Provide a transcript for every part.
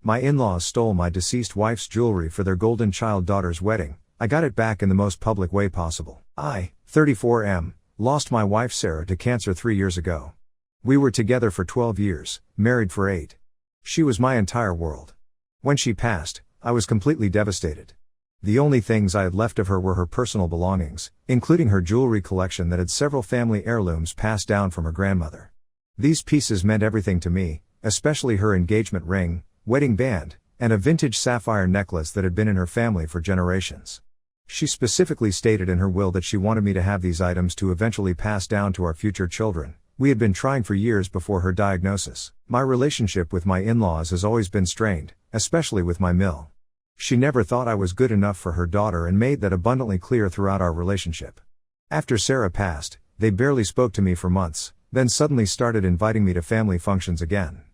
My in-laws stole my deceased wife's jewelry for their golden child daughter's wedding. I got it back in the most public way possible. I, 34M, lost my wife Sarah to cancer 3 years ago. We were together for 12 years, married for 8. She was my entire world. When she passed, I was completely devastated. The only things I had left of her were her personal belongings, including her jewelry collection that had several family heirlooms passed down from her grandmother. These pieces meant everything to me, especially her engagement ring, wedding band, and a vintage sapphire necklace that had been in her family for generations. She specifically stated in her will that she wanted me to have these items to eventually pass down to our future children. We had been trying for years before her diagnosis. My relationship with my in-laws has always been strained, especially with my mill. She never thought I was good enough for her daughter and made that abundantly clear throughout our relationship. After Sarah passed, they barely spoke to me for months, then suddenly started inviting me to family functions again.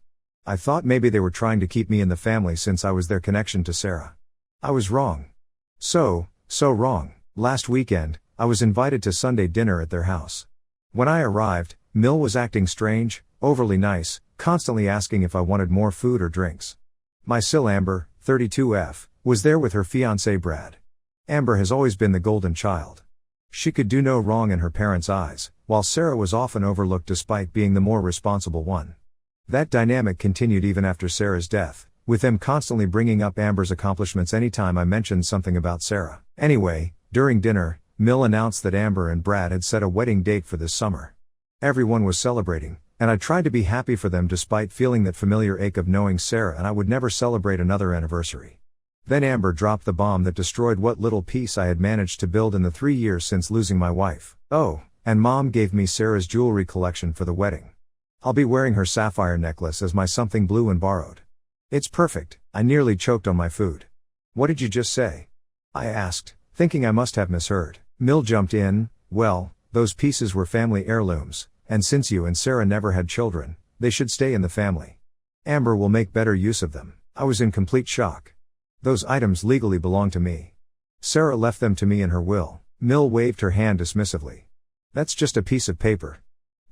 I thought maybe they were trying to keep me in the family since I was their connection to Sarah. I was wrong. So wrong. Last weekend, I was invited to Sunday dinner at their house. When I arrived, Mill was acting strange, overly nice, constantly asking if I wanted more food or drinks. My sil Amber, 32F, was there with her fiancé Brad. Amber has always been the golden child. She could do no wrong in her parents' eyes, while Sarah was often overlooked despite being the more responsible one. That dynamic continued even after Sarah's death, with them constantly bringing up Amber's accomplishments anytime I mentioned something about Sarah. Anyway, during dinner, Mill announced that Amber and Brad had set a wedding date for this summer. Everyone was celebrating, and I tried to be happy for them despite feeling that familiar ache of knowing Sarah and I would never celebrate another anniversary. Then Amber dropped the bomb that destroyed what little peace I had managed to build in the 3 years since losing my wife. Oh, and Mom gave me Sarah's jewelry collection for the wedding. I'll be wearing her sapphire necklace as my something blue and borrowed. It's perfect. I nearly choked on my food. What did you just say? I asked, thinking I must have misheard. Mill jumped in, well, those pieces were family heirlooms, and since you and Sarah never had children, they should stay in the family. Amber will make better use of them. I was in complete shock. Those items legally belong to me. Sarah left them to me in her will. Mill waved her hand dismissively. That's just a piece of paper.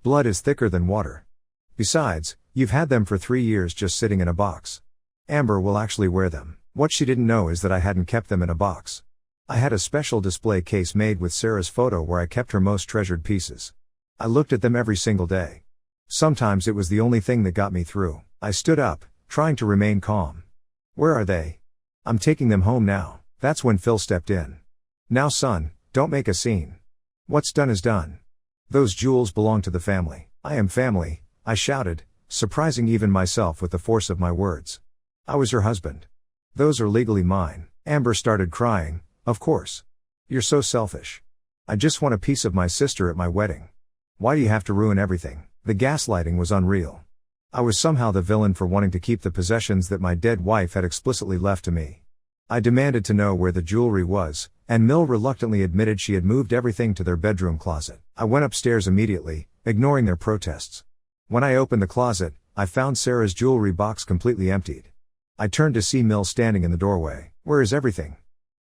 Blood is thicker than water. Besides, you've had them for 3 years just sitting in a box. Amber will actually wear them. What she didn't know is that I hadn't kept them in a box. I had a special display case made with Sarah's photo where I kept her most treasured pieces. I looked at them every single day. Sometimes it was the only thing that got me through. I stood up, trying to remain calm. Where are they? I'm taking them home now. That's when Phil stepped in. Now son, don't make a scene. What's done is done. Those jewels belong to the family. I am family, I shouted, surprising even myself with the force of my words. I was her husband. Those are legally mine. Amber started crying. Of course. You're so selfish. I just want a piece of my sister at my wedding. Why do you have to ruin everything? The gaslighting was unreal. I was somehow the villain for wanting to keep the possessions that my dead wife had explicitly left to me. I demanded to know where the jewelry was, and Mill reluctantly admitted she had moved everything to their bedroom closet. I went upstairs immediately, ignoring their protests. When I opened the closet, I found Sarah's jewelry box completely emptied. I turned to see Mill standing in the doorway. Where is everything?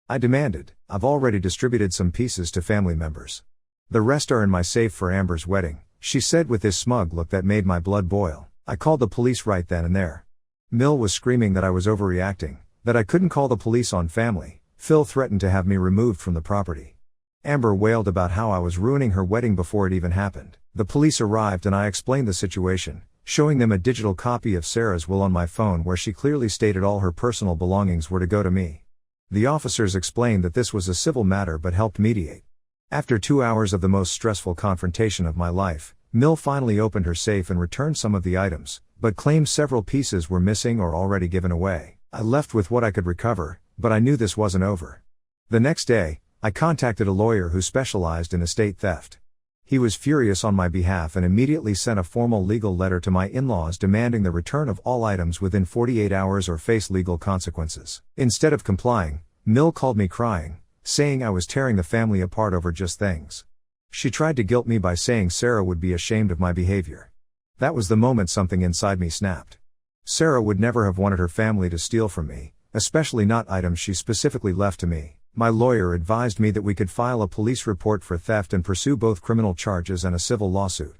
I demanded. I've already distributed some pieces to family members. The rest are in my safe for Amber's wedding, she said with this smug look that made my blood boil. I called the police right then and there. Mill was screaming that I was overreacting, that I couldn't call the police on family. Phil threatened to have me removed from the property. Amber wailed about how I was ruining her wedding before it even happened. The police arrived and I explained the situation, showing them a digital copy of Sarah's will on my phone where she clearly stated all her personal belongings were to go to me. The officers explained that this was a civil matter but helped mediate. After 2 hours of the most stressful confrontation of my life, Mill finally opened her safe and returned some of the items, but claimed several pieces were missing or already given away. I left with what I could recover, but I knew this wasn't over. The next day, I contacted a lawyer who specialized in estate theft. He was furious on my behalf and immediately sent a formal legal letter to my in-laws demanding the return of all items within 48 hours or face legal consequences. Instead of complying, Mill called me crying, saying I was tearing the family apart over just things. She tried to guilt me by saying Sarah would be ashamed of my behavior. That was the moment something inside me snapped. Sarah would never have wanted her family to steal from me, especially not items she specifically left to me. My lawyer advised me that we could file a police report for theft and pursue both criminal charges and a civil lawsuit.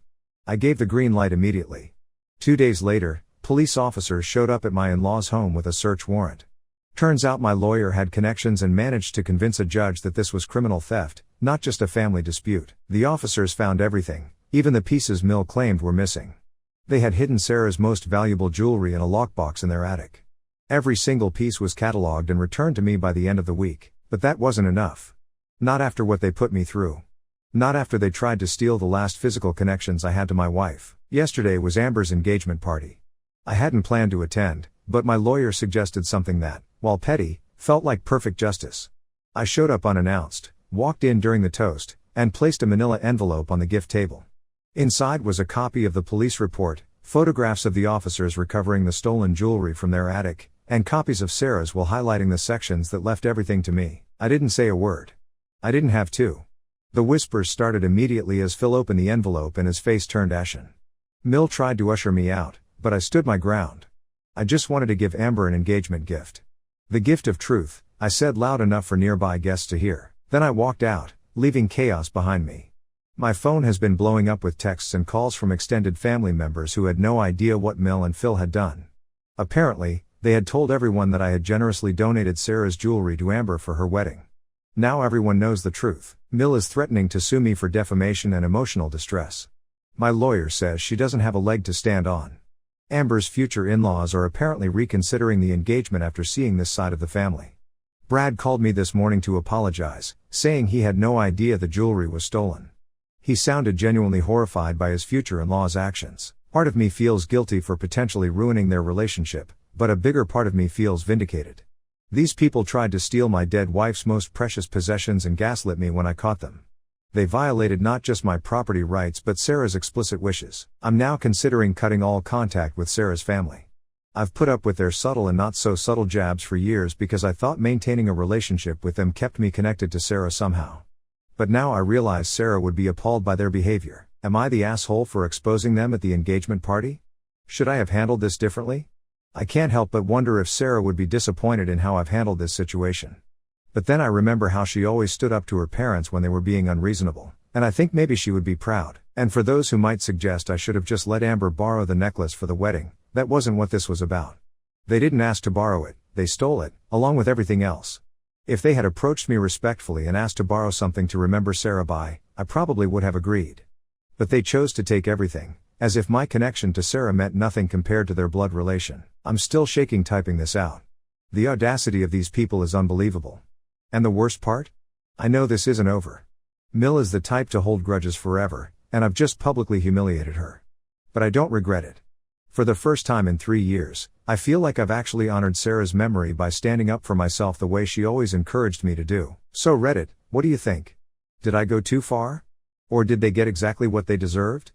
I gave the green light immediately. 2 days later, Police officers showed up at my in-laws' home with a search warrant. Turns out my lawyer had connections and managed to convince a judge that this was criminal theft, not just a family dispute. The officers found everything, even the pieces Mill claimed were missing. They had hidden Sarah's most valuable jewelry in a lockbox in their attic. Every single piece was catalogued and returned to me by the end of the week, but that wasn't enough. Not after what they put me through. Not after they tried to steal the last physical connections I had to my wife. Yesterday was Amber's engagement party. I hadn't planned to attend, but my lawyer suggested something that, while petty, felt like perfect justice. I showed up unannounced, walked in during the toast, and placed a manila envelope on the gift table. Inside was a copy of the police report, photographs of the officers recovering the stolen jewelry from their attic, and copies of Sarah's while highlighting the sections that left everything to me. I didn't say a word. I didn't have to. The whispers started immediately as Phil opened the envelope and his face turned ashen. Mill tried to usher me out, but I stood my ground. I just wanted to give Amber an engagement gift. The gift of truth, I said loud enough for nearby guests to hear. Then I walked out, leaving chaos behind me. My phone has been blowing up with texts and calls from extended family members who had no idea what Mill and Phil had done. Apparently, they had told everyone that I had generously donated Sarah's jewelry to Amber for her wedding. Now everyone knows the truth. Mill is threatening to sue me for defamation and emotional distress. My lawyer says she doesn't have a leg to stand on. Amber's future in-laws are apparently reconsidering the engagement after seeing this side of the family. Brad called me this morning to apologize, saying he had no idea the jewelry was stolen. He sounded genuinely horrified by his future in-laws' actions. Part of me feels guilty for potentially ruining their relationship, but a bigger part of me feels vindicated. These people tried to steal my dead wife's most precious possessions and gaslit me when I caught them. They violated not just my property rights but Sarah's explicit wishes. I'm now considering cutting all contact with Sarah's family. I've put up with their subtle and not so subtle jabs for years because I thought maintaining a relationship with them kept me connected to Sarah somehow. But now I realize Sarah would be appalled by their behavior. Am I the asshole for exposing them at the engagement party? Should I have handled this differently? I can't help but wonder if Sarah would be disappointed in how I've handled this situation. But then I remember how she always stood up to her parents when they were being unreasonable, and I think maybe she would be proud. And for those who might suggest I should have just let Amber borrow the necklace for the wedding, that wasn't what this was about. They didn't ask to borrow it, they stole it, along with everything else. If they had approached me respectfully and asked to borrow something to remember Sarah by, I probably would have agreed. But they chose to take everything, as if my connection to Sarah meant nothing compared to their blood relation. I'm still shaking typing this out. The audacity of these people is unbelievable. And the worst part? I know this isn't over. Mill is the type to hold grudges forever, and I've just publicly humiliated her. But I don't regret it. For the first time in 3 years, I feel like I've actually honored Sarah's memory by standing up for myself the way she always encouraged me to do. So Reddit, what do you think? Did I go too far? Or did they get exactly what they deserved?